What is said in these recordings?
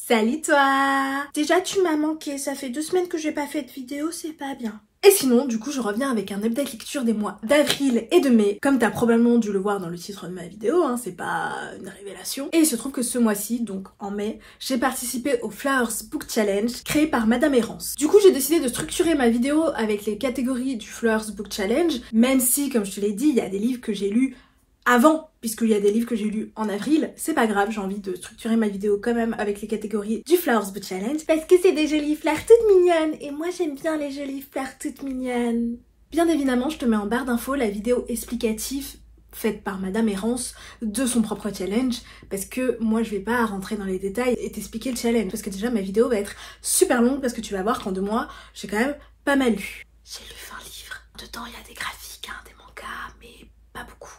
Salut toi! Déjà tu m'as manqué, ça fait 2 semaines que j'ai pas fait de vidéo, c'est pas bien. Et sinon, du coup, je reviens avec un update lecture des mois d'avril et de mai. Comme t'as probablement dû le voir dans le titre de ma vidéo, hein, c'est pas une révélation. Et il se trouve que ce mois-ci, donc en mai, j'ai participé au Flowers Book Challenge créé par Madame Errance. Du coup, j'ai décidé de structurer ma vidéo avec les catégories du Flowers Book Challenge, même si, comme je te l'ai dit, il y a des livres que j'ai lus avant, puisqu'il y a des livres que j'ai lus en avril, c'est pas grave, j'ai envie de structurer ma vidéo quand même avec les catégories du Flowers Book Challenge, parce que c'est des jolies fleurs toutes mignonnes, et moi j'aime bien les jolies fleurs toutes mignonnes. Bien évidemment, je te mets en barre d'infos la vidéo explicative faite par Madame Errance de son propre challenge, parce que moi je vais pas rentrer dans les détails et t'expliquer le challenge, parce que déjà ma vidéo va être super longue, parce que tu vas voir qu'en 2 mois, j'ai quand même pas mal lu. J'ai lu 20 livres, dedans il y a des graphiques, hein, des mangas, mais pas beaucoup.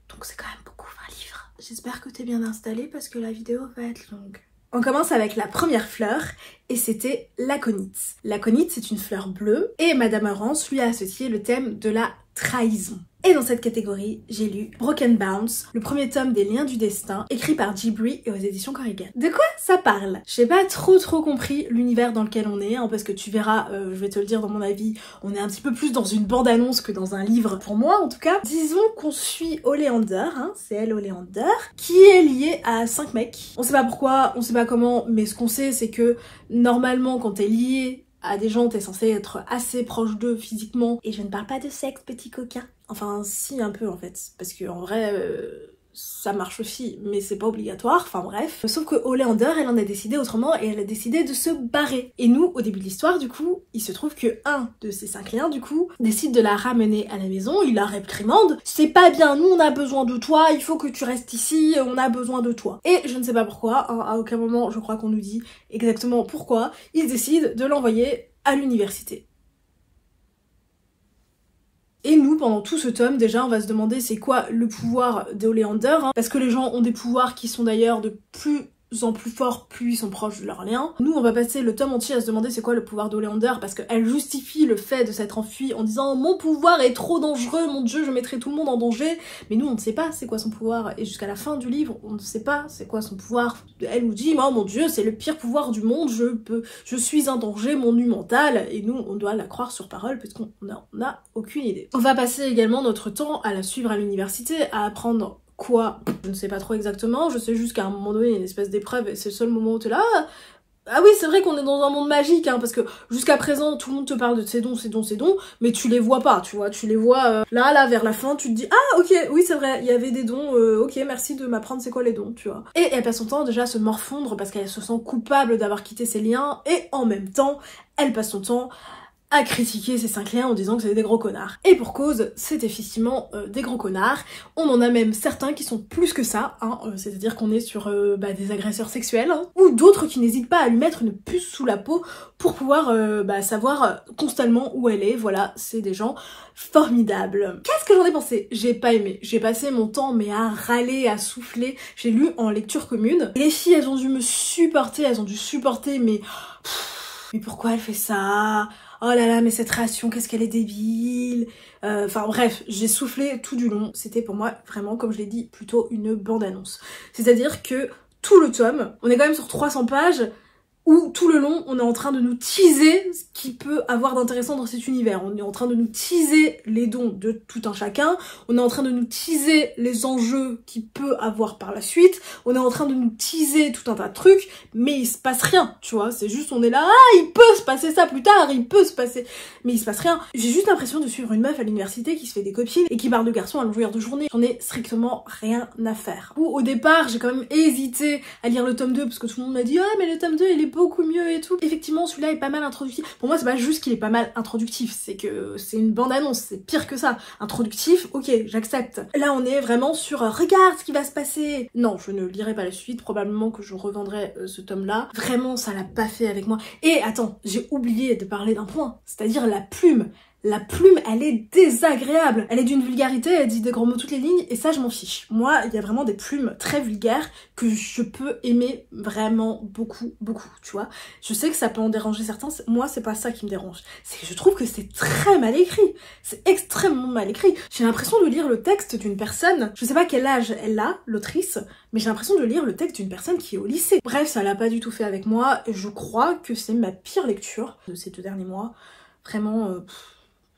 Donc c'est quand même beaucoup 20 livres. J'espère que t'es bien installé parce que la vidéo va être longue. On commence avec la première fleur et c'était l'aconite. L'aconite c'est une fleur bleue et Madame Errance lui a associé le thème de la trahison. Et dans cette catégorie, j'ai lu Broken Bounce, le premier tome des Liens du Destin, écrit par Ghibli et aux éditions Corrigan. De quoi ça parle? J'ai pas trop compris l'univers dans lequel on est, hein, parce que tu verras, je vais te le dire dans mon avis, on est un petit peu plus dans une bande-annonce que dans un livre, pour moi en tout cas. Disons qu'on suit Oleander, hein, c'est elle Oleander, qui est liée à 5 mecs. On sait pas pourquoi, on sait pas comment, mais ce qu'on sait c'est que normalement quand t'es lié à des gens, t'es censé être assez proche d'eux physiquement. Et je ne parle pas de sexe, petit coquin. Enfin, si, un peu en fait. Parce que en vrai, ça marche aussi, mais c'est pas obligatoire. Enfin bref. Sauf que Oleander, elle en a décidé autrement et elle a décidé de se barrer. Et nous, au début de l'histoire, du coup, il se trouve que un de ces 5 liens, du coup, décide de la ramener à la maison. Il la réprimande. C'est pas bien, nous on a besoin de toi, il faut que tu restes ici, on a besoin de toi. Et je ne sais pas pourquoi, hein, à aucun moment je crois qu'on nous dit exactement pourquoi, ils décident de l'envoyer à l'université. Et nous, pendant tout ce tome, déjà, on va se demander c'est quoi le pouvoir d'Oleander, hein, parce que les gens ont des pouvoirs qui sont d'ailleurs de plus en plus forts, plus ils sont proches de leur lien. Nous, on va passer le tome entier à se demander c'est quoi le pouvoir d'Oleander, parce qu'elle justifie le fait de s'être enfuie en disant « Mon pouvoir est trop dangereux, mon dieu, je mettrai tout le monde en danger ». Mais nous, on ne sait pas c'est quoi son pouvoir, et jusqu'à la fin du livre, on ne sait pas c'est quoi son pouvoir. Elle nous dit « Oh mon dieu, c'est le pire pouvoir du monde, je suis un danger, mon nu mental », et nous, on doit la croire sur parole, parce qu'on n'a aucune idée. On va passer également notre temps à la suivre à l'université, à apprendre quoi? Je ne sais pas trop exactement, je sais juste qu'à un moment donné, il y a une espèce d'épreuve et c'est le seul moment où t'es là. Ah oui, c'est vrai qu'on est dans un monde magique, hein, parce que jusqu'à présent, tout le monde te parle de ses dons, mais tu les vois pas, tu vois, tu les vois là, vers la fin, tu te dis, ah ok, oui c'est vrai, il y avait des dons, ok, merci de m'apprendre c'est quoi les dons, tu vois. Et elle passe son temps déjà à se morfondre parce qu'elle se sent coupable d'avoir quitté ses liens, et en même temps, elle passe son temps à critiquer ces 5 liens en disant que c'était des gros connards. Et pour cause, c'est effectivement des gros connards. On en a même certains qui sont plus que ça, hein, c'est-à-dire qu'on est sur des agresseurs sexuels, hein, ou d'autres qui n'hésitent pas à lui mettre une puce sous la peau pour pouvoir savoir constamment où elle est. Voilà, c'est des gens formidables. Qu'est-ce que j'en ai pensé? J'ai pas aimé. J'ai passé mon temps mais à râler, à souffler. J'ai lu en lecture commune. Et les filles, elles ont dû me supporter, mais pourquoi elle fait ça? Oh là là, mais cette relation, qu'est-ce qu'elle est débile. Enfin bref, j'ai soufflé tout du long. C'était pour moi vraiment, comme je l'ai dit, plutôt une bande-annonce. C'est-à-dire que tout le tome, on est quand même sur 300 pages, où tout le long, on est en train de nous teaser ce qui peut avoir d'intéressant dans cet univers. On est en train de nous teaser les dons de tout un chacun, on est en train de nous teaser les enjeux qu'il peut avoir par la suite, on est en train de nous teaser tout un tas de trucs, mais il se passe rien, tu vois, c'est juste on est là, ah il peut se passer ça plus tard, il peut se passer, mais il se passe rien. J'ai juste l'impression de suivre une meuf à l'université qui se fait des copines et qui parle de garçons à longueur de journée. J'en ai strictement rien à faire. Ou au départ, j'ai quand même hésité à lire le tome 2 parce que tout le monde m'a dit « Ah mais le tome 2 il est beaucoup mieux et tout ». Effectivement, celui-là est pas mal introductif. Pour moi, c'est pas juste qu'il est pas mal introductif, c'est que c'est une bande-annonce, c'est pire que ça. Introductif, ok, j'accepte. Là, on est vraiment sur regarde ce qui va se passer. Non, je ne lirai pas la suite, probablement que je revendrai ce tome-là. Vraiment, ça l'a pas fait avec moi. Et attends, j'ai oublié de parler d'un point, c'est-à-dire la plume. la plume, elle est désagréable. Elle est d'une vulgarité, elle dit des gros mots toutes les lignes, et ça, je m'en fiche. Moi, il y a vraiment des plumes très vulgaires que je peux aimer vraiment beaucoup, beaucoup, tu vois. Je sais que ça peut en déranger certains, moi, c'est pas ça qui me dérange. C'est que je trouve que c'est très mal écrit. C'est extrêmement mal écrit. J'ai l'impression de lire le texte d'une personne, je sais pas quel âge elle a, l'autrice, mais j'ai l'impression de lire le texte d'une personne qui est au lycée. Bref, ça l'a pas du tout fait avec moi, et je crois que c'est ma pire lecture de ces 2 derniers mois. Vraiment,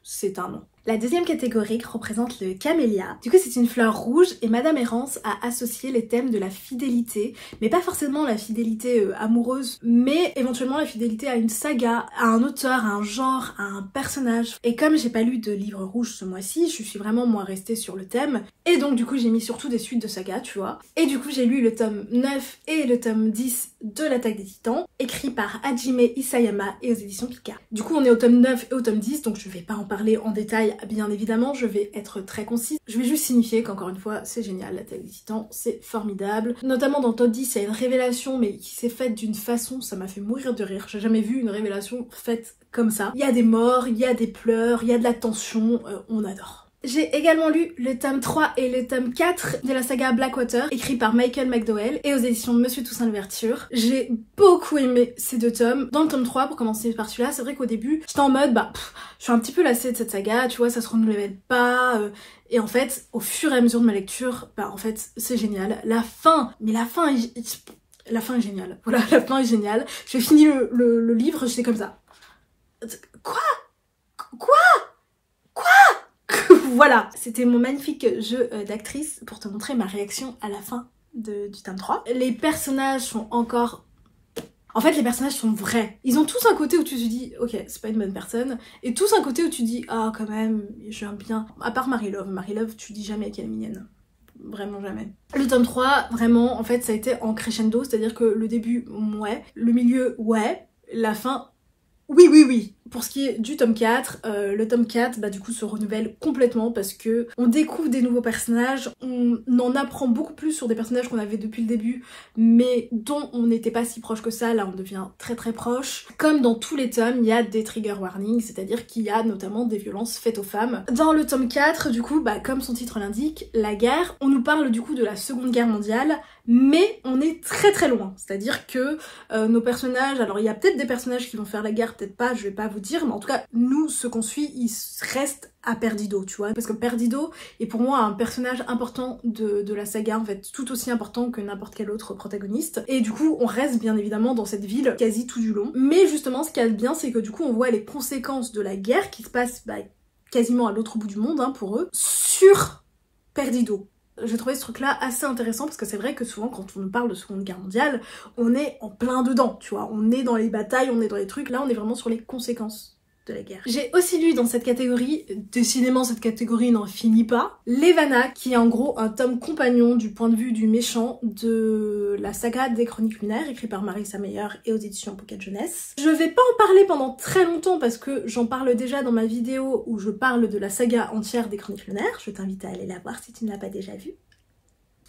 c'est un non. La deuxième catégorie représente le camélia. Du coup, c'est une fleur rouge et Madame Errance a associé les thèmes de la fidélité, mais pas forcément la fidélité amoureuse, mais éventuellement la fidélité à une saga, à un auteur, à un genre, à un personnage. Et comme j'ai pas lu de livre rouge ce mois-ci, je suis vraiment moi restée sur le thème, et donc du coup j'ai mis surtout des suites de sagas, tu vois. Et du coup j'ai lu le tome 9 et le tome 10 de l'Attaque des Titans, écrit par Hajime Isayama et aux éditions Pika. Du coup on est au tome 9 et au tome 10, donc je vais pas en parler en détail, bien évidemment, je vais être très concise. Je vais juste signifier qu'encore une fois, c'est génial, l'Attaque des Titans, c'est formidable. Notamment dans le tome 10, il y a une révélation, mais qui s'est faite d'une façon, ça m'a fait mourir de rire. J'ai jamais vu une révélation faite comme ça. Il y a des morts, il y a des pleurs, il y a de la tension, on adore. J'ai également lu le tome 3 et le tome 4 de la saga Blackwater, écrit par Michael McDowell et aux éditions de Monsieur Toussaint Louverture. J'ai beaucoup aimé ces 2 tomes. Dans le tome 3, pour commencer par celui-là, c'est vrai qu'au début, j'étais en mode, je suis un petit peu lassée de cette saga, tu vois, ça se renouvelle pas, et en fait, au fur et à mesure de ma lecture, en fait, c'est génial. La fin est géniale. Voilà, la fin est géniale. J'ai fini le livre, j'étais comme ça. Quoi? Voilà, c'était mon magnifique jeu d'actrice pour te montrer ma réaction à la fin du tome 3. Les personnages sont encore... En fait, les personnages sont vrais. Ils ont tous un côté où tu te dis, ok, c'est pas une bonne personne, et tous un côté où tu dis, ah, quand même, j'aime bien. À part Marie-Love. Marie-Love, tu dis jamais qu'elle est mignonne. Vraiment jamais. Le tome 3, vraiment, en fait, ça a été en crescendo, c'est-à-dire que le début, ouais, le milieu, ouais, la fin, oui. Pour ce qui est du tome 4, le tome 4 du coup se renouvelle complètement parce que on découvre des nouveaux personnages, on en apprend beaucoup plus sur des personnages qu'on avait depuis le début mais dont on n'était pas si proche que ça, là on devient très très proche. Comme dans tous les tomes, il y a des trigger warnings, c'est-à-dire qu'il y a notamment des violences faites aux femmes. Dans le tome 4, du coup, comme son titre l'indique, la guerre, on nous parle du coup de la Seconde Guerre mondiale, mais on est très très loin, c'est-à-dire que nos personnages, alors il y a peut-être des personnages qui vont faire la guerre, peut-être pas, je vais pas vous dire, mais en tout cas, nous, ce qu'on suit, il reste à Perdido, tu vois, parce que Perdido est pour moi un personnage important de la saga, en fait, tout aussi important que n'importe quel autre protagoniste, et du coup, on reste bien évidemment dans cette ville quasi tout du long, mais justement, ce qu'il y a de bien, c'est que du coup, on voit les conséquences de la guerre qui se passe quasiment à l'autre bout du monde, hein, pour eux, sur Perdido. J'ai trouvé ce truc-là assez intéressant parce que c'est vrai que souvent quand on nous parle de Seconde Guerre mondiale, on est en plein dedans, tu vois. On est dans les batailles, on est dans les trucs. Là, on est vraiment sur les conséquences de la guerre. J'ai aussi lu dans cette catégorie, décidément cette catégorie n'en finit pas, Levana, qui est en gros un tome compagnon du point de vue du méchant de la saga des Chroniques Lunaires, écrit par Marissa Meyer et aux éditions Pocket Jeunesse. Je vais pas en parler pendant très longtemps parce que j'en parle déjà dans ma vidéo où je parle de la saga entière des Chroniques Lunaires, je t'invite à aller la voir si tu ne l'as pas déjà vue.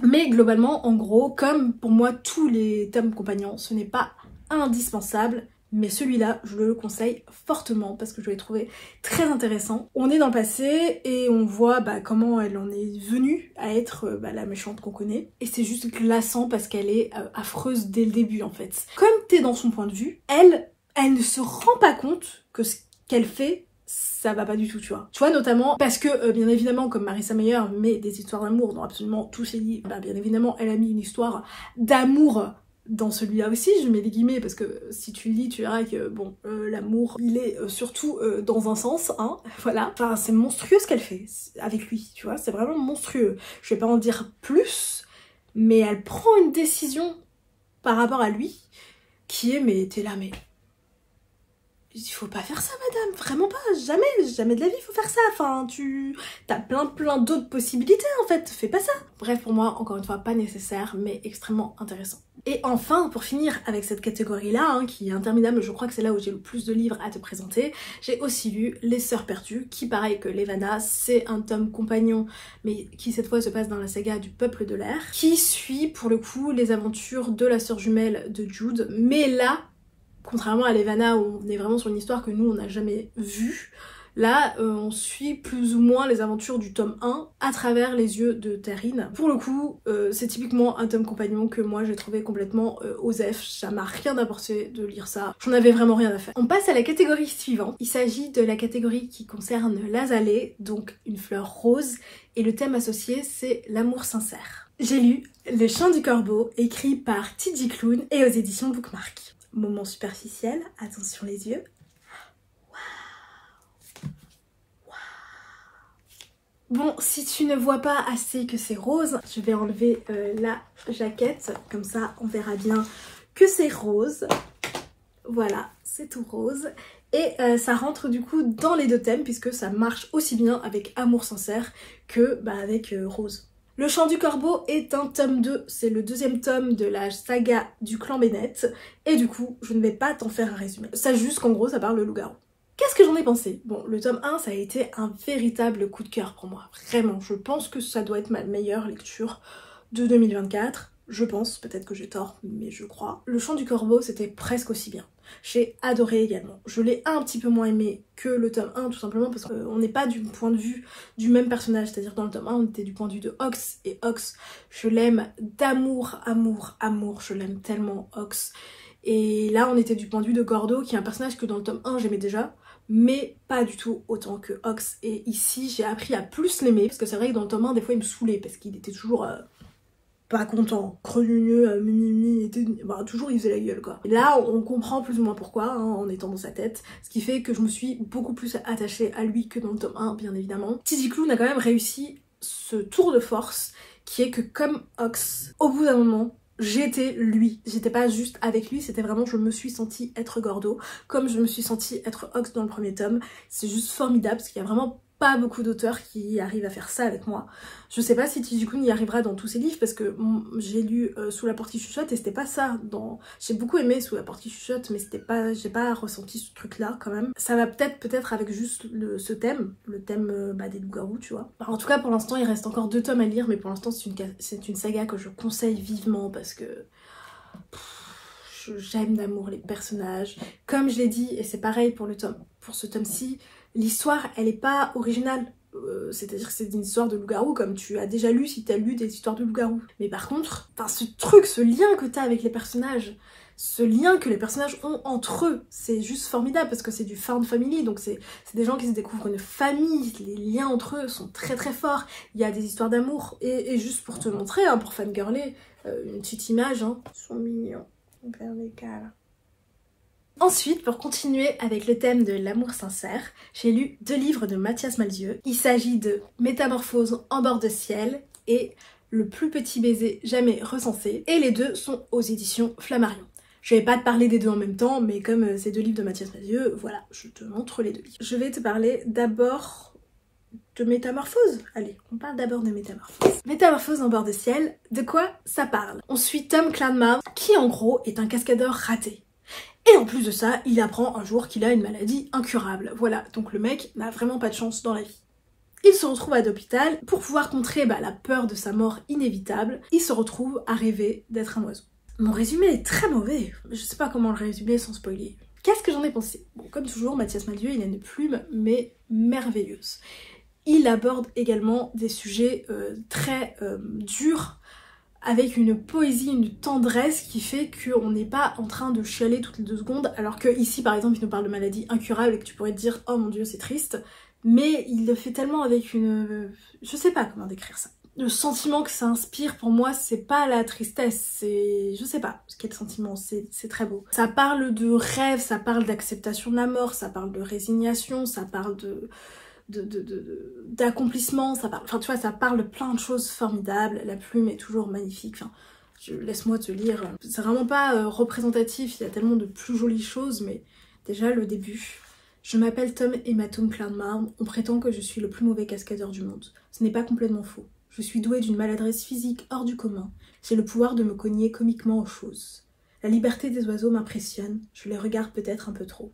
Mais globalement, en gros, comme pour moi tous les tomes compagnons, ce n'est pas indispensable, mais celui-là, je le conseille fortement parce que je l'ai trouvé très intéressant. On est dans le passé et on voit comment elle en est venue à être la méchante qu'on connaît. Et c'est juste glaçant parce qu'elle est affreuse dès le début en fait. Comme t'es dans son point de vue, elle ne se rend pas compte que ce qu'elle fait, ça va pas du tout, tu vois. Tu vois, notamment parce que, bien évidemment, comme Marissa Meyer met des histoires d'amour dans absolument tous ses livres, bien évidemment, elle a mis une histoire d'amour dans celui-là aussi, je mets des guillemets parce que si tu le lis, tu verras que bon, l'amour, il est surtout dans un sens, hein, voilà. Enfin, c'est monstrueux ce qu'elle fait avec lui, tu vois, c'est vraiment monstrueux. Je vais pas en dire plus, mais elle prend une décision par rapport à lui qui est, mais t'es là, mais il faut pas faire ça, madame, vraiment pas, jamais de la vie il faut faire ça, enfin, t'as plein d'autres possibilités en fait, fais pas ça. Bref, pour moi, encore une fois, pas nécessaire, mais extrêmement intéressant. Et enfin, pour finir avec cette catégorie-là, hein, qui est interminable, je crois que c'est là où j'ai le plus de livres à te présenter, j'ai aussi lu Les Sœurs Perdues, qui pareil que Levana, c'est un tome compagnon, mais qui cette fois se passe dans la saga du Peuple de l'air, qui suit pour le coup les aventures de la sœur jumelle de Jude, mais là, contrairement à Levana où on est vraiment sur une histoire que nous on n'a jamais vue, Là, on suit plus ou moins les aventures du tome 1 à travers les yeux de Terrine. Pour le coup, c'est typiquement un tome compagnon que moi j'ai trouvé complètement osef. Ça m'a rien apporté de lire ça. J'en avais vraiment rien à faire. On passe à la catégorie suivante. Il s'agit de la catégorie qui concerne l'azalée, donc une fleur rose, et le thème associé c'est l'amour sincère. J'ai lu Le Chant du Corbeau, écrit par Tidji Clown et aux éditions Bookmark. Moment superficiel, attention les yeux. Bon, si tu ne vois pas assez que c'est rose, je vais enlever la jaquette, comme ça on verra bien que c'est rose. Voilà, c'est tout rose. Et ça rentre du coup dans les deux thèmes, puisque ça marche aussi bien avec Amour sincère que avec Rose. Le Chant du Corbeau est un tome 2, c'est le deuxième tome de la saga du clan Bennett, et du coup je ne vais pas t'en faire un résumé. Ça juste qu'en gros ça parle de loup-garou. Qu'est-ce que j'en ai pensé? Bon, le tome 1, ça a été un véritable coup de cœur pour moi. Vraiment, je pense que ça doit être ma meilleure lecture de 2024. Je pense, peut-être que j'ai tort, mais je crois. Le Chant du Corbeau, c'était presque aussi bien. J'ai adoré également. Je l'ai un petit peu moins aimé que le tome 1, tout simplement parce qu'on n'est pas du point de vue du même personnage. C'est-à-dire dans le tome 1, on était du point de vue de Ox, et Ox, je l'aime d'amour, amour, amour. Je l'aime tellement, Ox. Et là, on était du point de vue de Gordo, qui est un personnage que dans le tome 1, j'aimais déjà, mais pas du tout autant que Ox. Et ici, j'ai appris à plus l'aimer, parce que c'est vrai que dans le tome 1, des fois, il me saoulait, parce qu'il était toujours pas content, crelugneux, mini, toujours il faisait la gueule, quoi. Et là, on comprend plus ou moins pourquoi, hein, en étant dans sa tête, ce qui fait que je me suis beaucoup plus attachée à lui que dans le tome 1, bien évidemment. Tidji Clown a quand même réussi ce tour de force, qui est que comme Ox, au bout d'un moment, j'étais lui, j'étais pas juste avec lui, c'était vraiment je me suis sentie être Gordo, comme je me suis sentie être Ox dans le premier tome. C'est juste formidable parce qu'il y a vraiment pas beaucoup d'auteurs qui arrivent à faire ça avec moi. Je sais pas si Tidji Clown y arrivera dans tous ses livres parce que j'ai lu Sous la porte qui chuchote et c'était pas ça dans... J'ai beaucoup aimé Sous la porte qui chuchote mais c'était pas... j'ai pas ressenti ce truc là quand même. Ça va peut-être avec juste ce thème, le thème des loups-garous tu vois. En tout cas pour l'instant il reste encore 2 tomes à lire mais pour l'instant c'est une saga que je conseille vivement parce que... j'aime d'amour les personnages. Comme je l'ai dit, et c'est pareil pour ce tome-ci, l'histoire elle est pas originale. C'est-à-dire que c'est une histoire de loup-garou comme tu as déjà lu si tu as lu des histoires de loup-garou. Mais par contre, ce truc, ce lien que tu as avec les personnages, ce lien que les personnages ont entre eux, c'est juste formidable parce que c'est du found family, donc c'est des gens qui se découvrent une famille, les liens entre eux sont très très forts, il y a des histoires d'amour, et juste pour te montrer, hein, pour fangirler, une petite image, hein. Ils sont mignons, on perd les câlins. Ensuite, pour continuer avec le thème de l'amour sincère, j'ai lu 2 livres de Mathias Malzieu. Il s'agit de Métamorphose en bord de ciel et Le plus petit baiser jamais recensé. Et les 2 sont aux éditions Flammarion. Je vais pas te parler des 2 en même temps, mais comme c'est 2 livres de Mathias Malzieu, voilà, je te montre les 2 livres. Je vais te parler d'abord de Métamorphose. Allez, on parle d'abord de Métamorphose. Métamorphose en bord de ciel, de quoi ça parle? On suit Tom Clanmouth, qui en gros est un cascadeur raté. Et en plus de ça, il apprend un jour qu'il a une maladie incurable. Voilà, donc le mec n'a vraiment pas de chance dans la vie. Il se retrouve à l'hôpital. Pour pouvoir contrer la peur de sa mort inévitable, il se retrouve à rêver d'être un oiseau. Mon résumé est très mauvais. Je sais pas comment le résumer sans spoiler. Qu'est-ce que j'en ai pensé? Bon, comme toujours, Mathias Malzieu, il a une plume, mais merveilleuse. Il aborde également des sujets très durs, avec une poésie, une tendresse qui fait qu'on n'est pas en train de chialer toutes les 2 secondes, alors que ici par exemple il nous parle de maladie incurable et que tu pourrais te dire oh mon dieu c'est triste, mais il le fait tellement avec une... je sais pas comment décrire ça. Le sentiment que ça inspire pour moi c'est pas la tristesse, c'est... je sais pas quel sentiment, c'est très beau. Ça parle de rêve, ça parle d'acceptation de la mort, ça parle de résignation, ça parle d'accomplissement, ça parle, enfin tu vois, ça parle de plein de choses formidables, la plume est toujours magnifique, enfin, laisse-moi te lire, c'est vraiment pas représentatif, il y a tellement de plus jolies choses, mais déjà le début. Je m'appelle Tom Hématome Clanmouth, on prétend que je suis le plus mauvais cascadeur du monde. Ce n'est pas complètement faux. Je suis douée d'une maladresse physique hors du commun, j'ai le pouvoir de me cogner comiquement aux choses. La liberté des oiseaux m'impressionne, je les regarde peut-être un peu trop.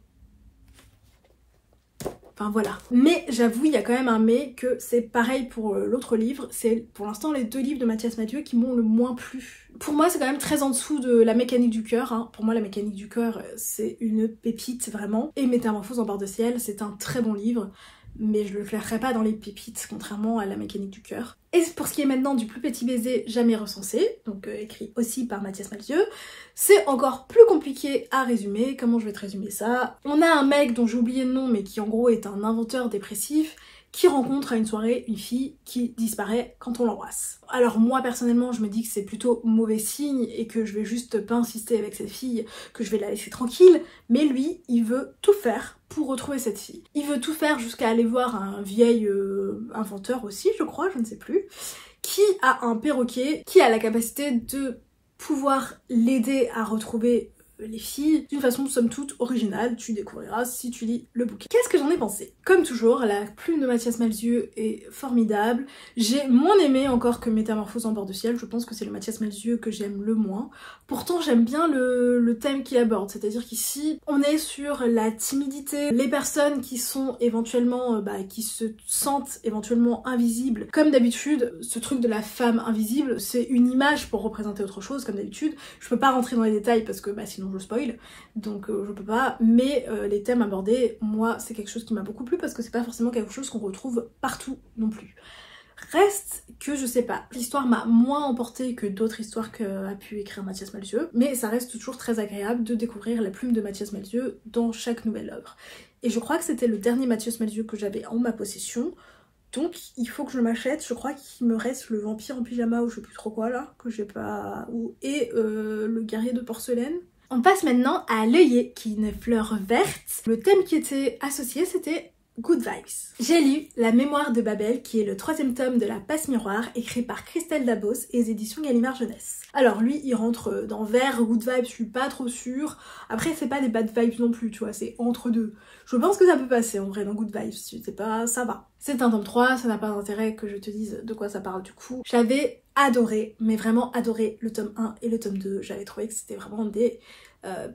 Enfin voilà. Mais j'avoue, il y a quand même un mais que c'est pareil pour l'autre livre. C'est pour l'instant les 2 livres de Mathias Malzieu qui m'ont le moins plu. Pour moi, c'est quand même très en dessous de La mécanique du cœur. Hein. Pour moi, La mécanique du cœur, c'est une pépite vraiment. Et Métamorphose en bord de ciel, c'est un très bon livre. mais je le classerai pas dans les pépites, contrairement à La mécanique du cœur. Et pour ce qui est maintenant du plus petit baiser jamais recensé, donc écrit aussi par Mathias Malzieu, c'est encore plus compliqué à résumer. Comment je vais te résumer ça? On a un mec dont j'ai oublié le nom, mais qui en gros est un inventeur dépressif, qui rencontre à une soirée une fille qui disparaît quand on l'embrasse. Alors moi personnellement je me dis que c'est plutôt mauvais signe et que je vais juste pas insister avec cette fille, que je vais la laisser tranquille, mais lui il veut tout faire pour retrouver cette fille. Il veut tout faire jusqu'à aller voir un vieil inventeur aussi je crois, je ne sais plus, qui a un perroquet qui a la capacité de pouvoir l'aider à retrouver les filles d'une façon somme toute originale, tu découvriras si tu lis le bouquin. Qu'est-ce que j'en ai pensé? Comme toujours, la plume de Mathias Malzieu est formidable. J'ai moins aimé encore que Métamorphose en bord de ciel, je pense que c'est le Mathias Malzieu que j'aime le moins. Pourtant j'aime bien le thème qu'il aborde, c'est-à-dire qu'ici on est sur la timidité, les personnes qui sont éventuellement, qui se sentent éventuellement invisibles. Comme d'habitude, ce truc de la femme invisible, c'est une image pour représenter autre chose, comme d'habitude. Je peux pas rentrer dans les détails parce que sinon je spoil, donc je peux pas, mais les thèmes abordés, moi c'est quelque chose qui m'a beaucoup plu parce que c'est pas forcément quelque chose qu'on retrouve partout non plus. Reste que je sais pas, l'histoire m'a moins emportée que d'autres histoires qu'a pu écrire Mathias Malzieu, mais ça reste toujours très agréable de découvrir la plume de Mathias Malzieu dans chaque nouvelle œuvre. Et je crois que c'était le dernier Mathias Malzieu que j'avais en ma possession, donc il faut que je m'achète. Je crois qu'il me reste le vampire en pyjama ou je sais plus trop quoi là, que j'ai pas... et le guerrier de porcelaine. On passe maintenant à l'œillet, qui est une fleur verte. Le thème qui était associé, c'était Good Vibes. J'ai lu La mémoire de Babel, qui est le 3e tome de La Passe Miroir, écrit par Christelle Dabos et les éditions Gallimard Jeunesse. Alors lui, il rentre dans vert, Good Vibes, je suis pas trop sûre. Après, c'est pas des bad vibes non plus, tu vois, c'est entre deux. Je pense que ça peut passer en vrai dans Good Vibes, c'est pas... ça va. C'est un tome 3, ça n'a pas d'intérêt que je te dise de quoi ça parle du coup. J'avais adoré, mais vraiment adoré le tome 1 et le tome 2. J'avais trouvé que c'était vraiment des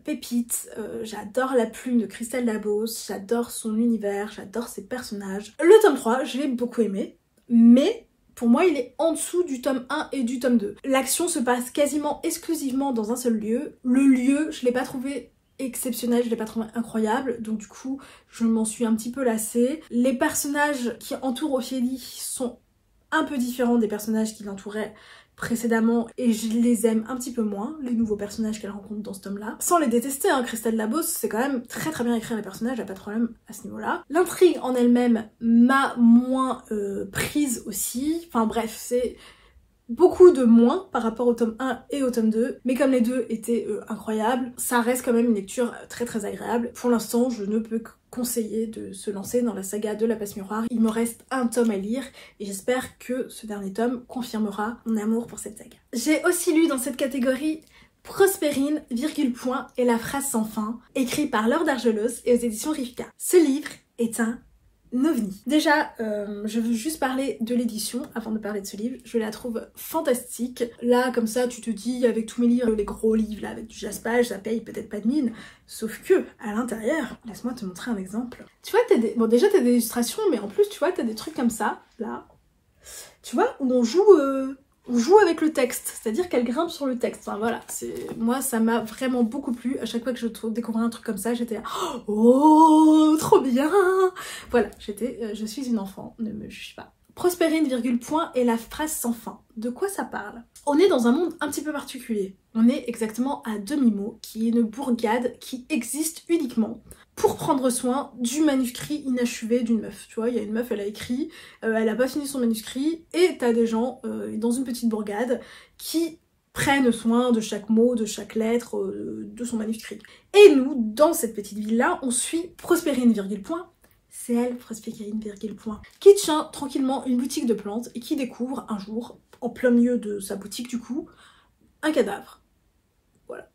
pépites. J'adore la plume de Christelle Dabos, j'adore son univers, j'adore ses personnages. Le tome 3, j'ai beaucoup aimé, mais pour moi il est en dessous du tome 1 et du tome 2. L'action se passe quasiment exclusivement dans un seul lieu. Le lieu, je l'ai pas trouvé exceptionnel, je l'ai pas trouvé incroyable, donc du coup je m'en suis un petit peu lassée. Les personnages qui entourent Ophélie sont un peu différents des personnages qui l'entouraient précédemment et je les aime un petit peu moins, les nouveaux personnages qu'elle rencontre dans ce tome-là. Sans les détester, hein, Christelle Dabos, c'est quand même très bien écrire les personnages, y'a pas de problème à ce niveau-là. L'intrigue en elle-même m'a moins prise aussi, enfin bref, c'est beaucoup de moins par rapport au tome 1 et au tome 2, mais comme les deux étaient incroyables, ça reste quand même une lecture très agréable. Pour l'instant, je ne peux que conseiller de se lancer dans la saga de La Passe Miroir. Il me reste un tome à lire et j'espère que ce dernier tome confirmera mon amour pour cette saga. J'ai aussi lu dans cette catégorie Prospérine, virgule point et la phrase sans fin, écrit par Laure d'Argelos et aux éditions Rivka. Ce livre est un ovni. Déjà, je veux juste parler de l'édition avant de parler de ce livre. Je la trouve fantastique. Là, comme ça, tu te dis, avec tous mes livres, les gros livres, là, avec du jaspage, ça paye peut-être pas de mine. Sauf que, à l'intérieur, laisse-moi te montrer un exemple. Tu vois, bon, déjà, t'as des illustrations, mais en plus, tu vois, t'as des trucs comme ça, là. Tu vois, où on joue avec le texte, c'est-à-dire qu'elle grimpe sur le texte. Enfin voilà, moi ça m'a vraiment beaucoup plu. À chaque fois que je découvrais un truc comme ça, j'étais là, oh, trop bien. Voilà, je suis une enfant, ne me juge pas. Prospérine, virgule point et la phrase sans fin. De quoi ça parle? On est dans un monde un petit peu particulier. On est exactement à Demi-Mot, qui est une bourgade qui existe uniquement pour prendre soin du manuscrit inachevé d'une meuf. Tu vois, il y a une meuf, elle a écrit, elle a pas fini son manuscrit, et t'as des gens dans une petite bourgade qui prennent soin de chaque mot, de chaque lettre, de son manuscrit. Et nous, dans cette petite ville-là, on suit Prospérine, virgule point, c'est elle, Prospérine, virgule point, qui tient tranquillement une boutique de plantes et qui découvre un jour, en plein milieu de sa boutique du coup, un cadavre. Voilà.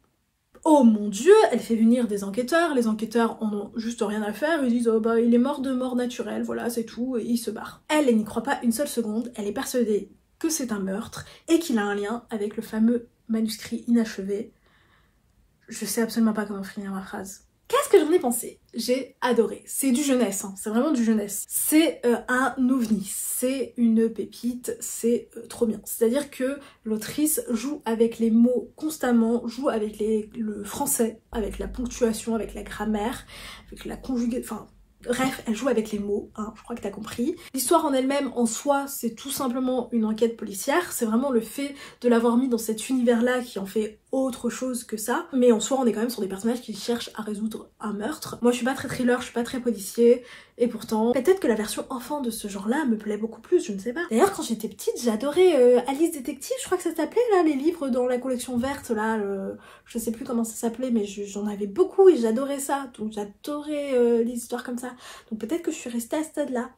Oh mon dieu, elle fait venir des enquêteurs, les enquêteurs en ont juste rien à faire, ils disent oh bah il est mort de mort naturelle, voilà c'est tout, et ils se barrent. Elle n'y croit pas une seule seconde, elle est persuadée que c'est un meurtre et qu'il a un lien avec le fameux manuscrit inachevé. Je sais absolument pas comment finir ma phrase. Qu'est-ce que j'en ai pensé? J'ai adoré. C'est du jeunesse, hein. C'est vraiment du jeunesse. C'est un ovni, c'est une pépite, c'est trop bien. C'est-à-dire que l'autrice joue avec les mots constamment, joue avec le français, avec la ponctuation, avec la grammaire, avec la conjugaison, enfin Bref, elle joue avec les mots, hein, je crois que t'as compris. L'histoire en elle-même, en soi, c'est tout simplement une enquête policière. C'est vraiment le fait de l'avoir mis dans cet univers-là qui en fait autre chose que ça. Mais en soi, on est quand même sur des personnages qui cherchent à résoudre un meurtre. Moi, je suis pas très thriller, je suis pas très policier. Et pourtant, peut-être que la version enfant de ce genre-là me plaît beaucoup plus, je ne sais pas. D'ailleurs, quand j'étais petite, j'adorais Alice Détective, je crois que ça s'appelait, là, les livres dans la collection verte, là, je sais plus comment ça s'appelait, mais j'en avais beaucoup et j'adorais ça. Donc j'adorais les histoires comme ça. Donc peut-être que je suis restée à ce stade-là.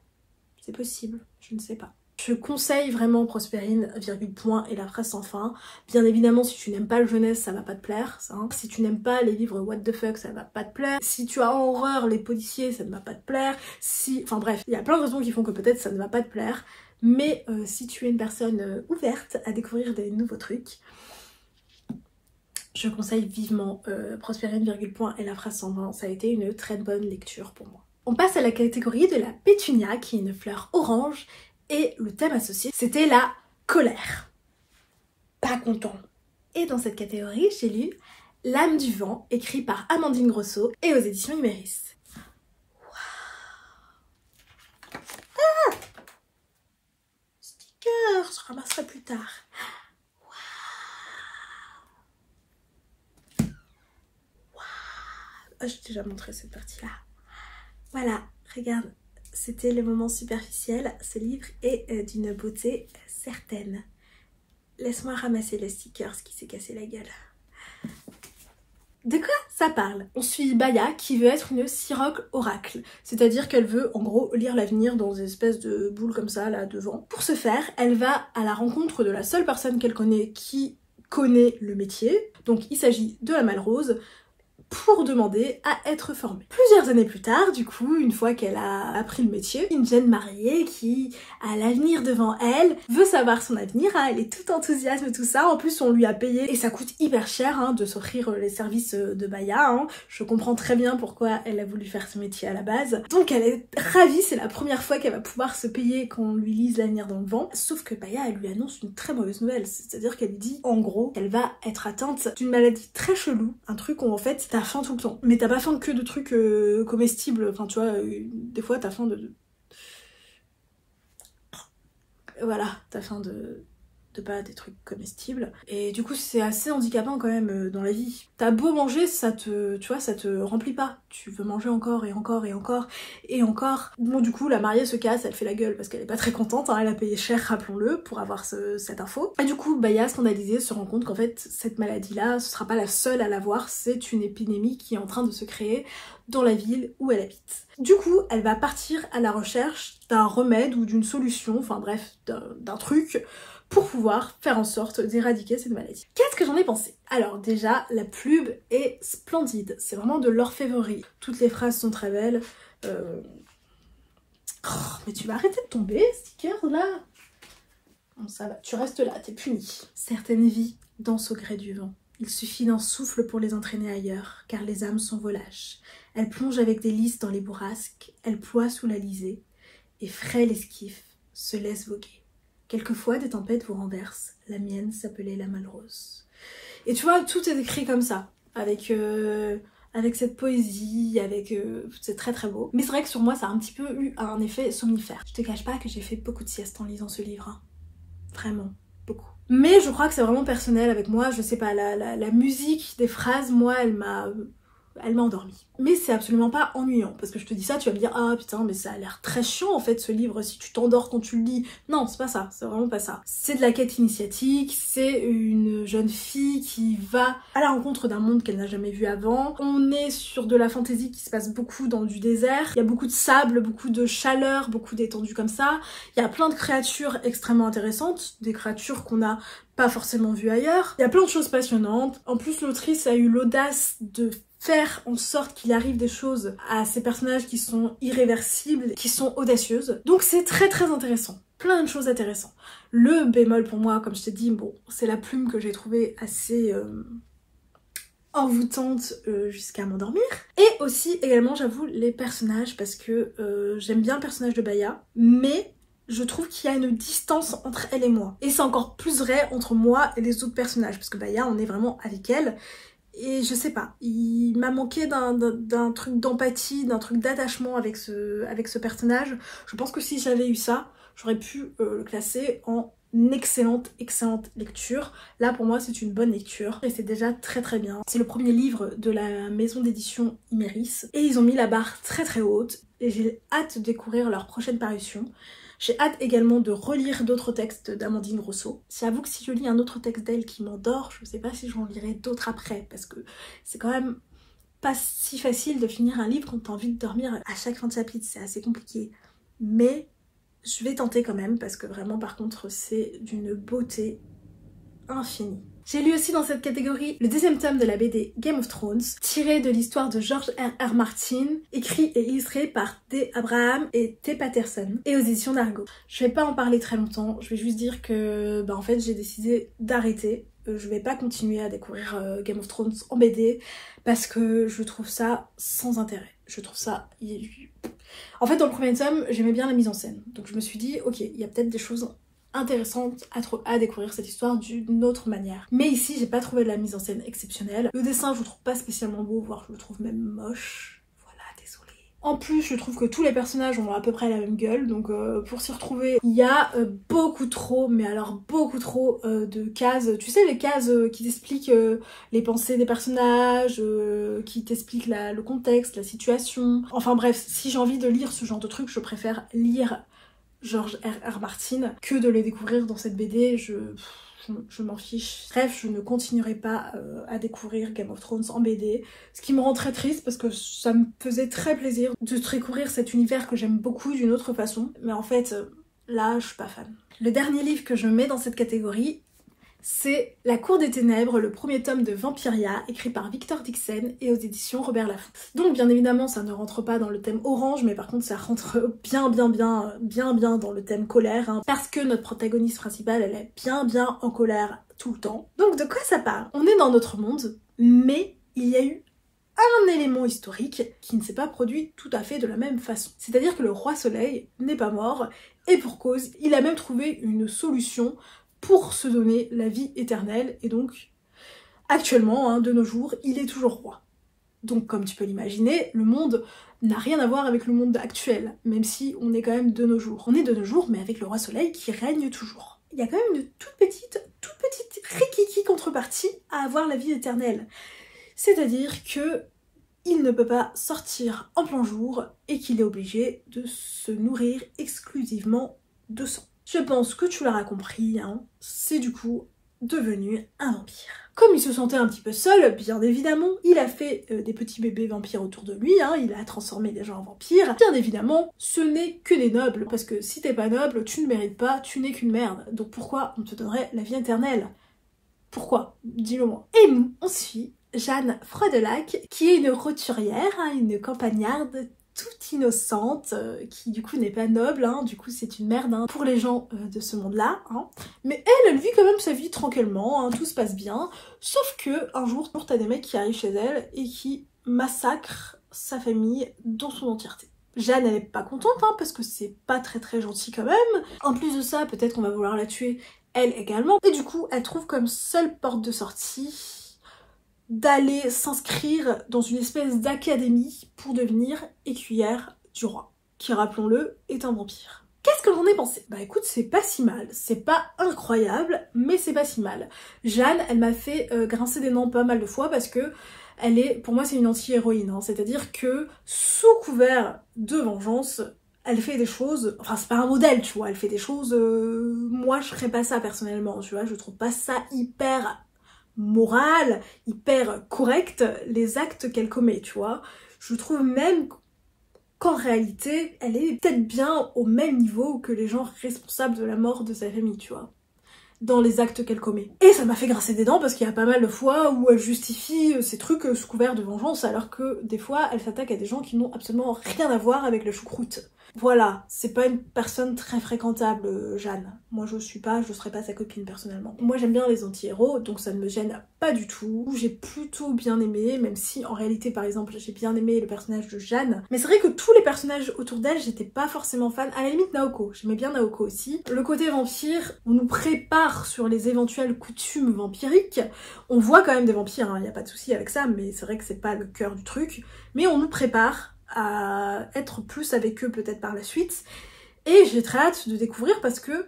C'est possible, je ne sais pas. Je conseille vraiment Prospérine, virgule point et la phrase sans fin. Bien évidemment, si tu n'aimes pas le jeunesse, ça va pas te plaire, ça. Hein. Si tu n'aimes pas les livres what the fuck, ça va pas te plaire. Si tu as horreur les policiers, ça ne va pas te plaire. Si, enfin bref, il y a plein de raisons qui font que peut-être ça ne va pas te plaire. Mais si tu es une personne ouverte à découvrir des nouveaux trucs, je conseille vivement Prospérine, virgule point et la phrase sans fin. Ça a été une très bonne lecture pour moi. On passe à la catégorie de la pétunia, qui est une fleur orange. Et le thème associé, c'était la colère. Pas content. Et dans cette catégorie, j'ai lu L'âme du vent, écrit par Amandine Grosso et aux éditions Iméris. Wow. Ah, sticker, je ramasserai plus tard. Wow. Wow. Oh, j'ai déjà montré cette partie-là. Voilà, regarde. C'était le moment superficiel, ce livre est d'une beauté certaine. Laisse-moi ramasser le sticker qui s'est cassé la gueule. De quoi ça parle? On suit Baya qui veut être une siroc oracle, c'est-à-dire qu'elle veut en gros lire l'avenir dans des espèces de boules comme ça là devant. Pour ce faire, elle va à la rencontre de la seule personne qu'elle connaît qui connaît le métier, donc il s'agit de la Malrose, pour demander à être formée. Plusieurs années plus tard, du coup, une fois qu'elle a appris le métier, une jeune mariée qui a l'avenir devant elle, veut savoir son avenir, hein, elle est toute enthousiasme, tout ça, en plus on lui a payé, et ça coûte hyper cher hein, de s'offrir les services de Baya, hein. Je comprends très bien pourquoi elle a voulu faire ce métier à la base. Donc elle est ravie, c'est la première fois qu'elle va pouvoir se payer quand on lui lise l'avenir dans le vent, sauf que Baya, elle lui annonce une très mauvaise nouvelle, c'est-à-dire qu'elle lui dit, en gros, qu'elle va être atteinte d'une maladie très chelou, un truc où en fait, t'as faim tout le temps. Mais t'as pas faim que de trucs comestibles, enfin tu vois, des fois t'as faim de... Voilà, t'as faim de pas des trucs comestibles. Et du coup c'est assez handicapant quand même dans la vie. T'as beau manger, ça te, tu vois, ça te remplit pas. Tu veux manger encore et encore et encore et encore. Bon du coup la mariée se casse, elle fait la gueule parce qu'elle est pas très contente, hein, elle a payé cher, rappelons-le, pour avoir cette info. Et du coup Baya, scandalisée, se rend compte qu'en fait cette maladie-là, ce sera pas la seule à l'avoir, c'est une épidémie qui est en train de se créer dans la ville où elle habite. Du coup, elle va partir à la recherche d'un remède ou d'une solution, enfin bref, d'un truc pour pouvoir faire en sorte d'éradiquer cette maladie. Qu'est-ce que j'en ai pensé? Alors déjà, la pub est splendide, c'est vraiment de l'orfèvrerie. Toutes les phrases sont très belles. Oh, mais tu vas arrêter de tomber, sticker là? Bon ça va, tu restes là, t'es puni. Certaines vies dansent au gré du vent. Il suffit d'un souffle pour les entraîner ailleurs, car les âmes sont volages. Elles plongent avec délice dans les bourrasques, elles ploient sous la lisée, et frais l'esquif se laissent voguer. Quelquefois, des tempêtes vous renversent. La mienne s'appelait la Malrose. Et tu vois, tout est écrit comme ça, avec cette poésie, c'est très très beau. Mais c'est vrai que sur moi, ça a un petit peu eu un effet somnifère. Je te cache pas que j'ai fait beaucoup de siestes en lisant ce livre. Hein. Vraiment, beaucoup. Mais je crois que c'est vraiment personnel avec moi, je sais pas, la musique des phrases, moi, elle m'a endormie. Mais c'est absolument pas ennuyant, parce que je te dis ça, tu vas me dire « Ah putain, mais ça a l'air très chiant en fait ce livre, si tu t'endors quand tu le lis. » Non, c'est pas ça, c'est vraiment pas ça. C'est de la quête initiatique, c'est une jeune fille qui va à la rencontre d'un monde qu'elle n'a jamais vu avant. On est sur de la fantaisie qui se passe beaucoup dans du désert. Il y a beaucoup de sable, beaucoup de chaleur, beaucoup d'étendues comme ça. Il y a plein de créatures extrêmement intéressantes, des créatures qu'on a pas forcément vues ailleurs. Il y a plein de choses passionnantes. En plus, l'autrice a eu l'audace de faire en sorte qu'il arrive des choses à ces personnages qui sont irréversibles, qui sont audacieuses. Donc c'est très très intéressant. Plein de choses intéressantes. Le bémol pour moi, comme je t'ai dit, bon, c'est la plume que j'ai trouvée assez envoûtante jusqu'à m'endormir. Et aussi, également, j'avoue, les personnages, parce que j'aime bien le personnage de Baya, mais je trouve qu'il y a une distance entre elle et moi. Et c'est encore plus vrai entre moi et les autres personnages, parce que Baya, on est vraiment avec elle. et je sais pas, il m'a manqué d'un truc d'empathie, d'un truc d'attachement avec ce personnage. Je pense que si j'avais eu ça, j'aurais pu le classer en excellente lecture. Là pour moi c'est une bonne lecture et c'est déjà très très bien. C'est le premier livre de la maison d'édition Imeris et ils ont mis la barre très très haute et j'ai hâte de découvrir leur prochaine parution. J'ai hâte également de relire d'autres textes d'Amandine Rousseau. J'avoue que si je lis un autre texte d'elle qui m'endort, je sais pas si j'en lirai d'autres après parce que c'est quand même pas si facile de finir un livre quand t'as envie de dormir à chaque fin de chapitre, c'est assez compliqué. Mais je vais tenter quand même parce que vraiment par contre c'est d'une beauté infinie. J'ai lu aussi dans cette catégorie le deuxième tome de la BD Game of Thrones, tiré de l'histoire de George R.R. Martin, écrit et illustré par D. Abraham et T. Patterson, et aux éditions d'Argo. Je vais pas en parler très longtemps, je vais juste dire que en fait j'ai décidé d'arrêter. Je vais pas continuer à découvrir Game of Thrones en BD parce que je trouve ça sans intérêt. Je trouve ça... En fait dans le premier tome j'aimais bien la mise en scène, donc je me suis dit ok il y a peut-être des choses intéressante à découvrir cette histoire d'une autre manière. Mais ici, j'ai pas trouvé de la mise en scène exceptionnelle. Le dessin, je le trouve pas spécialement beau, voire je le trouve même moche. Voilà, désolée. En plus, je trouve que tous les personnages ont à peu près la même gueule, donc pour s'y retrouver, il y a beaucoup trop, mais alors beaucoup trop de cases. Tu sais, les cases qui t'expliquent les pensées des personnages, qui t'expliquent le contexte, la situation. Enfin bref, si j'ai envie de lire ce genre de truc, je préfère lire George R.R. Martin que de les découvrir dans cette BD, je m'en fiche. Bref, je ne continuerai pas à découvrir Game of Thrones en BD, ce qui me rend très triste parce que ça me faisait très plaisir de découvrir cet univers que j'aime beaucoup d'une autre façon, mais en fait, là, je suis pas fan. Le dernier livre que je mets dans cette catégorie, c'est La Cour des Ténèbres, le premier tome de Vampiria, écrit par Victor Dixon et aux éditions Robert Laffont. Donc bien évidemment ça ne rentre pas dans le thème orange, mais par contre ça rentre bien dans le thème colère, hein, parce que notre protagoniste principale elle est bien en colère tout le temps. Donc de quoi ça parle? On est dans notre monde, mais il y a eu un élément historique qui ne s'est pas produit tout à fait de la même façon. C'est-à-dire que le roi Soleil n'est pas mort, et pour cause, il a même trouvé une solution pour se donner la vie éternelle, et donc actuellement, hein, de nos jours, il est toujours roi. Donc comme tu peux l'imaginer, le monde n'a rien à voir avec le monde actuel, même si on est quand même de nos jours. On est de nos jours, mais avec le roi Soleil qui règne toujours. Il y a quand même une toute petite rikiki contrepartie à avoir la vie éternelle. C'est-à-dire que il ne peut pas sortir en plein jour et qu'il est obligé de se nourrir exclusivement de sang. Je pense que tu l'auras compris, hein, c'est du coup devenu un vampire. Comme il se sentait un petit peu seul, bien évidemment, il a fait des petits bébés vampires autour de lui, hein, il a transformé les gens en vampires. Bien évidemment, ce n'est que des nobles, parce que si t'es pas noble, tu ne mérites pas, tu n'es qu'une merde. Donc pourquoi on te donnerait la vie éternelle? Pourquoi? Dis-le moi. Et nous, on suit Jeanne Froidelac, qui est une roturière, hein, une campagnarde toute innocente, qui du coup n'est pas noble, hein, du coup c'est une merde, hein, pour les gens de ce monde-là, hein. Mais elle vit quand même sa vie tranquillement, hein, tout se passe bien, sauf que un jour t'as des mecs qui arrivent chez elle et qui massacrent sa famille dans son entièreté. Jeanne elle est pas contente, hein, parce que c'est pas très gentil quand même. En plus de ça, peut-être qu'on va vouloir la tuer elle également, et du coup elle trouve comme seule porte de sortie d'aller s'inscrire dans une espèce d'académie pour devenir écuyère du roi, qui, rappelons-le, est un vampire. Qu'est-ce que j'en ai pensé? Bah écoute, c'est pas si mal, c'est pas incroyable, mais c'est pas si mal. Jeanne, elle m'a fait grincer des dents pas mal de fois parce que elle est, pour moi c'est une anti-héroïne, hein, c'est-à-dire que sous couvert de vengeance, elle fait des choses, enfin c'est pas un modèle tu vois, elle fait des choses, moi je ferais pas ça personnellement, tu vois, je trouve pas ça hyper morale, hyper correcte, les actes qu'elle commet, tu vois. Je trouve même qu'en réalité, elle est peut-être bien au même niveau que les gens responsables de la mort de sa famille, tu vois, dans les actes qu'elle commet. Et ça m'a fait grincer des dents parce qu'il y a pas mal de fois où elle justifie ces trucs sous couvert de vengeance alors que des fois elle s'attaque à des gens qui n'ont absolument rien à voir avec le choucroute. Voilà, c'est pas une personne très fréquentable, Jeanne. Moi je serais pas sa copine personnellement. Moi j'aime bien les anti-héros, donc ça ne me gêne pas du tout. J'ai plutôt bien aimé, même si en réalité par exemple j'ai bien aimé le personnage de Jeanne. Mais c'est vrai que tous les personnages autour d'elle, j'étais pas forcément fan. À la limite Naoko, j'aimais bien Naoko aussi. Le côté vampire, on nous prépare sur les éventuelles coutumes vampiriques. On voit quand même des vampires, hein, y a pas de souci avec ça, mais c'est vrai que c'est pas le cœur du truc. Mais on nous prépare à être plus avec eux peut-être par la suite. Et j'ai très hâte de découvrir parce que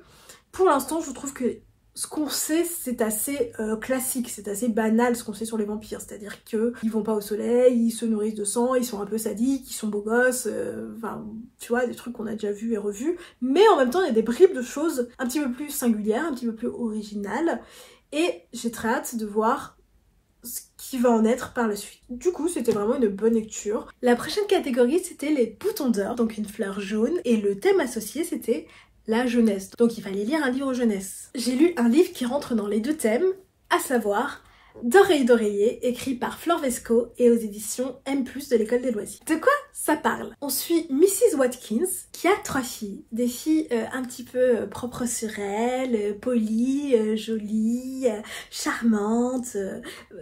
pour l'instant je trouve que ce qu'on sait c'est assez classique, c'est assez banal ce qu'on sait sur les vampires, c'est-à-dire qu'ils vont pas au soleil, ils se nourrissent de sang, ils sont un peu sadiques, ils sont beaux gosses, enfin tu vois, des trucs qu'on a déjà vus et revus, mais en même temps il y a des bribes de choses un petit peu plus singulières, un petit peu plus originales, et j'ai très hâte de voir ce qui va en être par la suite. Du coup, c'était vraiment une bonne lecture. La prochaine catégorie, c'était les boutons d'or, donc une fleur jaune, et le thème associé, c'était la jeunesse. Donc il fallait lire un livre jeunesse. J'ai lu un livre qui rentre dans les deux thèmes, à savoir D'oreille d'oreiller, écrit par Flore Vesco et aux éditions M+, de l'école des loisirs. De quoi ça parle? On suit Mrs. Watkins, qui a 3 filles. Des filles un petit peu propres sur elle, polies, jolies, charmantes,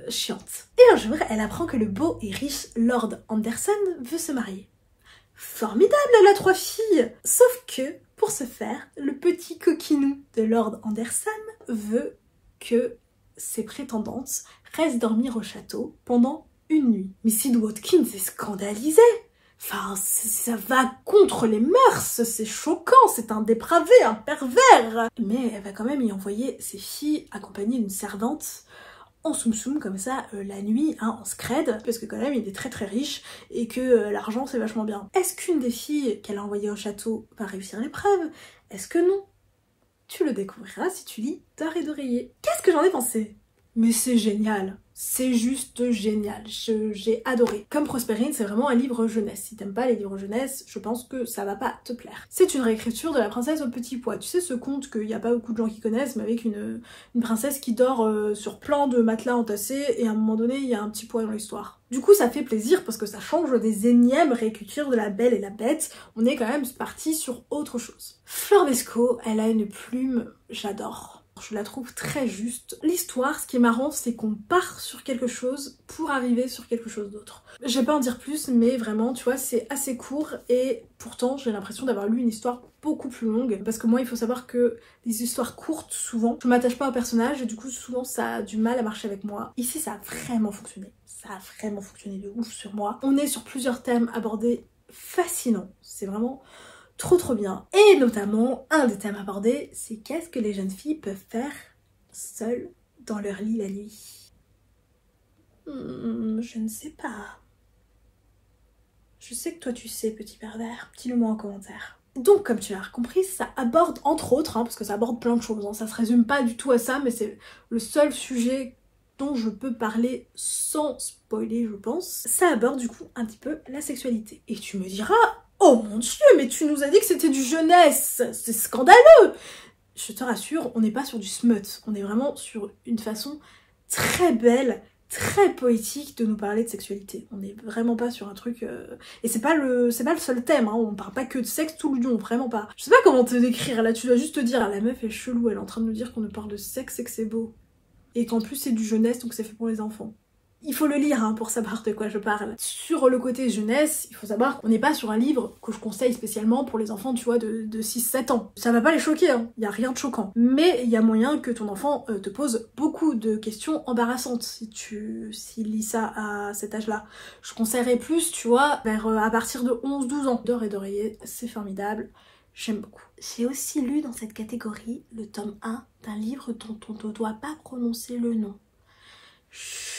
chiantes. Et un jour, elle apprend que le beau et riche Lord Anderson veut se marier. Formidable, elle a 3 filles! Sauf que, pour ce faire, le petit coquinou de Lord Anderson veut que ses prétendantes restent dormir au château pendant une nuit. Mrs. Watkins est scandalisée. Enfin, ça va contre les mœurs, c'est choquant, c'est un dépravé, un pervers. Mais elle va quand même y envoyer ses filles accompagnées d'une servante en soum-soum comme ça la nuit, hein, en scred, parce que quand même il est très très riche et que l'argent c'est vachement bien. Est-ce qu'une des filles qu'elle a envoyées au château va réussir l'épreuve? Est-ce que non? Tu le découvriras si tu lis D'oreille d'oreiller. Qu'est-ce que j'en ai pensé? Mais c'est génial, c'est juste génial, j'ai adoré. Comme Prosperine, c'est vraiment un livre jeunesse. Si t'aimes pas les livres jeunesse, je pense que ça va pas te plaire. C'est une réécriture de La princesse au petit pois. Tu sais ce conte qu'il y a pas beaucoup de gens qui connaissent, mais avec une princesse qui dort sur plein de matelas entassés et à un moment donné, il y a un petit pois dans l'histoire. Du coup, ça fait plaisir parce que ça change des énièmes réécritures de La Belle et la Bête. On est quand même parti sur autre chose. Flore Vesco, elle a une plume, j'adore. Je la trouve très juste. L'histoire, ce qui est marrant, c'est qu'on part sur quelque chose pour arriver sur quelque chose d'autre. Je vais pas en dire plus, mais vraiment, tu vois, c'est assez court et pourtant, j'ai l'impression d'avoir lu une histoire beaucoup plus longue. Parce que moi, il faut savoir que les histoires courtes, souvent, je m'attache pas au personnage et du coup, souvent, ça a du mal à marcher avec moi. Ici, ça a vraiment fonctionné. Ça a vraiment fonctionné de ouf sur moi. On est sur plusieurs thèmes abordés fascinants. C'est vraiment trop bien. Et notamment, un des thèmes abordés, c'est qu'est-ce que les jeunes filles peuvent faire seules dans leur lit la nuit. Je ne sais pas. Je sais que toi tu sais, petit pervers. Dis-le moi en commentaire. Donc, comme tu l'as compris, ça aborde, entre autres, hein, parce que ça aborde plein de choses, hein, ça se résume pas du tout à ça, mais c'est le seul sujet dont je peux parler sans spoiler, je pense. Ça aborde du coup un petit peu la sexualité. Et tu me diras, oh mon dieu, mais tu nous as dit que c'était du jeunesse, c'est scandaleux! Je te rassure, on n'est pas sur du smut, on est vraiment sur une façon très belle, très poétique de nous parler de sexualité. On n'est vraiment pas sur un truc... Et c'est pas le seul thème, hein. On parle pas que de sexe tout le long, vraiment pas. Je sais pas comment te décrire, là tu dois juste te dire, ah, la meuf est chelou, elle est en train de nous dire qu'on ne parle de sexe et que c'est beau. Et qu'en plus c'est du jeunesse, donc c'est fait pour les enfants. Il faut le lire hein, pour savoir de quoi je parle. Sur le côté jeunesse, il faut savoir qu'on n'est pas sur un livre que je conseille spécialement pour les enfants, tu vois, de 6-7 ans. Ça va pas les choquer, hein, y a rien de choquant. Mais il y a moyen que ton enfant te pose beaucoup de questions embarrassantes s'il lit ça à cet âge-là. Je conseillerais plus, tu vois, vers à partir de 11-12 ans. D'oreille d'oreiller, c'est formidable. J'aime beaucoup. J'ai aussi lu dans cette catégorie le tome 1 d'un livre dont on ne doit pas prononcer le nom. Chut.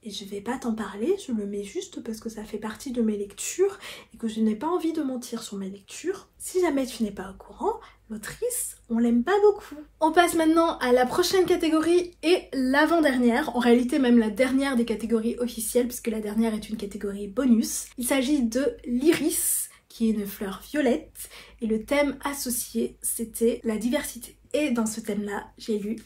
Et je vais pas t'en parler, je le mets juste parce que ça fait partie de mes lectures et que je n'ai pas envie de mentir sur mes lectures. Si jamais tu n'es pas au courant, l'autrice, on l'aime pas beaucoup. On passe maintenant à la prochaine catégorie et l'avant-dernière, en réalité même la dernière des catégories officielles puisque la dernière est une catégorie bonus. Il s'agit de l'iris, qui est une fleur violette, et le thème associé, c'était la diversité. Et dans ce thème-là, j'ai lu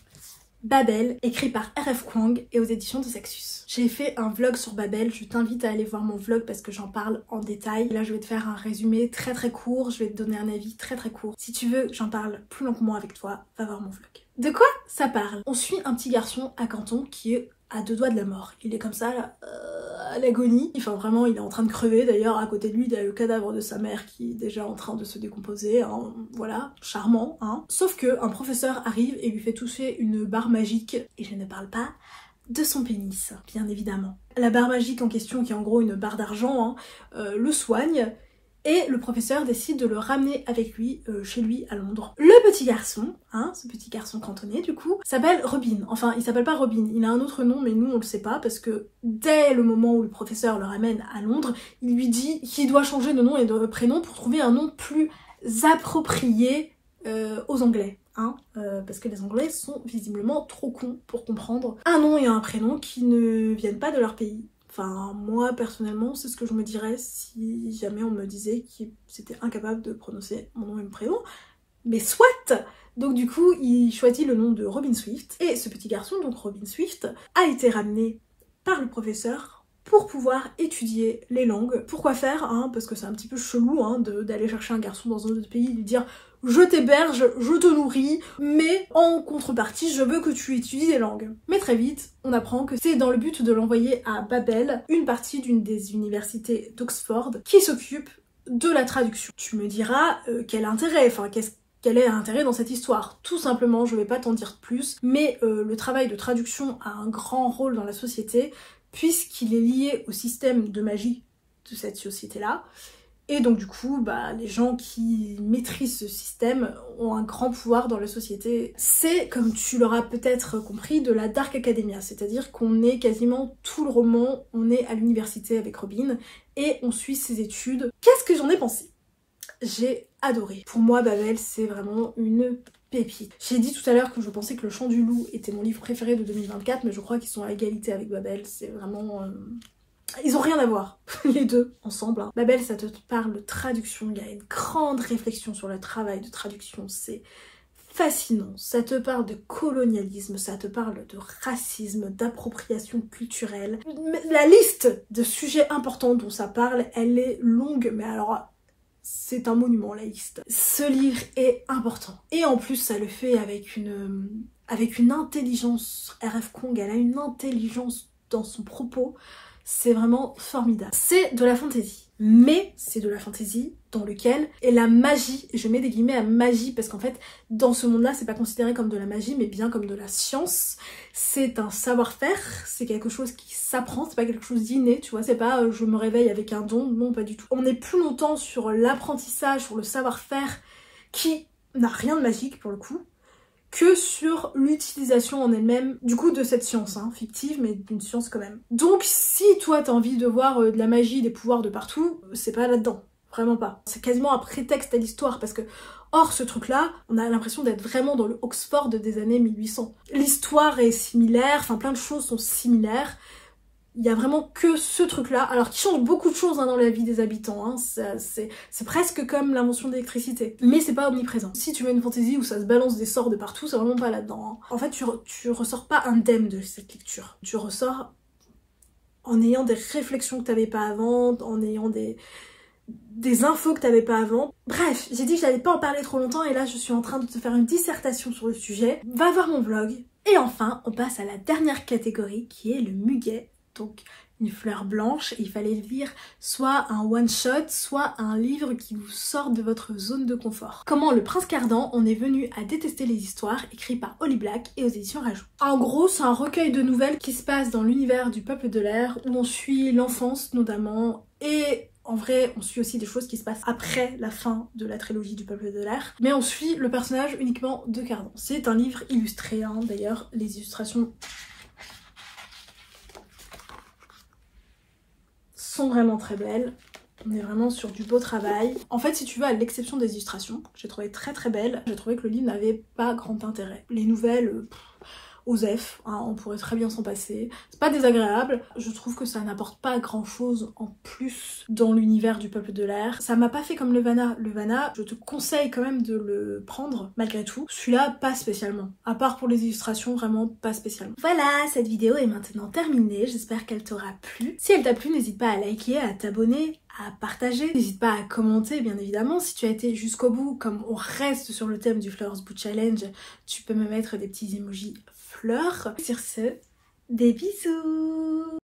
Babel, écrit par R.F. Kuang et aux éditions de Saxus. J'ai fait un vlog sur Babel, je t'invite à aller voir mon vlog parce que j'en parle en détail. Là, je vais te faire un résumé très court, je vais te donner un avis très court. Si tu veux que j'en parle plus longuement avec toi, va voir mon vlog. De quoi ça parle? On suit un petit garçon à Canton qui est à deux doigts de la mort. Il est comme ça, là, à l'agonie. Enfin vraiment, il est en train de crever. D'ailleurs, à côté de lui, il y a le cadavre de sa mère qui est déjà en train de se décomposer. Hein. Voilà, charmant. Hein. Sauf que un professeur arrive et lui fait toucher une barre magique. Et je ne parle pas de son pénis, bien évidemment. La barre magique en question, qui est en gros une barre d'argent, hein, le soigne. Et le professeur décide de le ramener avec lui, chez lui à Londres. Le petit garçon, hein, ce petit garçon cantonné du coup, s'appelle Robin. Enfin, il s'appelle pas Robin, il a un autre nom mais nous on le sait pas parce que dès le moment où le professeur le ramène à Londres, il lui dit qu'il doit changer de nom et de prénom pour trouver un nom plus approprié aux Anglais. Hein, parce que les Anglais sont visiblement trop cons pour comprendre un nom et un prénom qui ne viennent pas de leur pays. Enfin, moi, personnellement, c'est ce que je me dirais si jamais on me disait que c'était incapable de prononcer mon nom et mon prénom. Mais soit! Donc du coup, il choisit le nom de Robin Swift. Et ce petit garçon, donc Robin Swift, a été ramené par le professeur pour pouvoir étudier les langues. Pourquoi faire, hein, parce que c'est un petit peu chelou hein, d'aller chercher un garçon dans un autre pays et lui dire « Je t'héberge, je te nourris, mais en contrepartie, je veux que tu étudies des langues. » Mais très vite, on apprend que c'est dans le but de l'envoyer à Babel, une partie d'une des universités d'Oxford, qui s'occupe de la traduction. Tu me diras quel intérêt, enfin quel est l'intérêt dans cette histoire? Tout simplement, je vais pas t'en dire plus, mais le travail de traduction a un grand rôle dans la société, puisqu'il est lié au système de magie de cette société-là. Et donc du coup, bah, les gens qui maîtrisent ce système ont un grand pouvoir dans la société. C'est, comme tu l'auras peut-être compris, de la Dark Academia, c'est-à-dire qu'on est quasiment tout le roman, on est à l'université avec Robin, et on suit ses études. Qu'est-ce que j'en ai pensé? J'ai adoré. Pour moi, Babel, c'est vraiment une pépite. J'ai dit tout à l'heure que je pensais que Le Chant du Loup était mon livre préféré de 2024, mais je crois qu'ils sont à égalité avec Babel. C'est vraiment... Ils ont rien à voir, les deux, ensemble. Hein. Babel, ça te parle de traduction, il y a une grande réflexion sur le travail de traduction, c'est fascinant. Ça te parle de colonialisme, ça te parle de racisme, d'appropriation culturelle. La liste de sujets importants dont ça parle, elle est longue, mais alors... c'est un monument, la liste. Ce livre est important. Et en plus, ça le fait avec une intelligence. R.F. Kuang, elle a une intelligence dans son propos. C'est vraiment formidable. C'est de la fantaisie. Mais c'est de la fantaisie dans lequel est la magie, et je mets des guillemets à magie parce qu'en fait, dans ce monde-là, c'est pas considéré comme de la magie, mais bien comme de la science. C'est un savoir-faire, c'est quelque chose qui s'apprend, c'est pas quelque chose d'inné, tu vois, c'est pas je me réveille avec un don, non pas du tout. On est plus longtemps sur l'apprentissage, sur le savoir-faire qui n'a rien de magique pour le coup, que sur l'utilisation en elle-même, du coup, de cette science, hein, fictive, mais d'une science quand même. Donc, si toi t'as envie de voir de la magie, des pouvoirs de partout, c'est pas là-dedans. Vraiment pas. C'est quasiment un prétexte à l'histoire, parce que, hors ce truc-là, on a l'impression d'être vraiment dans le Oxford des années 1800. L'histoire est similaire, enfin plein de choses sont similaires. Il y a vraiment que ce truc-là, alors qui change beaucoup de choses hein, dans la vie des habitants, hein. C'est presque comme l'invention de l'électricité, mais c'est pas omniprésent. Si tu veux une fantaisie où ça se balance des sorts de partout, c'est vraiment pas là-dedans. Hein. En fait, tu ressors pas indemne de cette lecture. Tu ressors en ayant des réflexions que t'avais pas avant, en ayant des infos que t'avais pas avant. Bref, j'ai dit que j'allais pas en parler trop longtemps et là je suis en train de te faire une dissertation sur le sujet. Va voir mon vlog. Et enfin, on passe à la dernière catégorie qui est le muguet. Donc une fleur blanche, et il fallait lire soit un one-shot, soit un livre qui vous sort de votre zone de confort. Comment Le Prince Cardan en est venu à détester les histoires, écrit par Holly Black et aux éditions Rajout. En gros, c'est un recueil de nouvelles qui se passe dans l'univers du Peuple de l'Air, où on suit l'enfance notamment, et en vrai, on suit aussi des choses qui se passent après la fin de la trilogie du Peuple de l'Air, mais on suit le personnage uniquement de Cardan. C'est un livre illustré, hein, d'ailleurs, les illustrations sont vraiment très belles. On est vraiment sur du beau travail. En fait, si tu veux, à l'exception des illustrations, que j'ai trouvé très très belles, j'ai trouvé que le livre n'avait pas grand intérêt. Les nouvelles, osef, hein, on pourrait très bien s'en passer. C'est pas désagréable, je trouve que ça n'apporte pas grand chose en plus dans l'univers du Peuple de l'Air. Ça m'a pas fait comme le Vanna. Le Vanna, je te conseille quand même de le prendre, malgré tout. Celui-là, pas spécialement. À part pour les illustrations, vraiment pas spécialement. Voilà, cette vidéo est maintenant terminée, j'espère qu'elle t'aura plu. Si elle t'a plu, n'hésite pas à liker, à t'abonner, à partager. N'hésite pas à commenter, bien évidemment. Si tu as été jusqu'au bout, comme on reste sur le thème du Flowers Book Challenge, tu peux me mettre des petits emojis fleurs. Sur ce, Des bisous.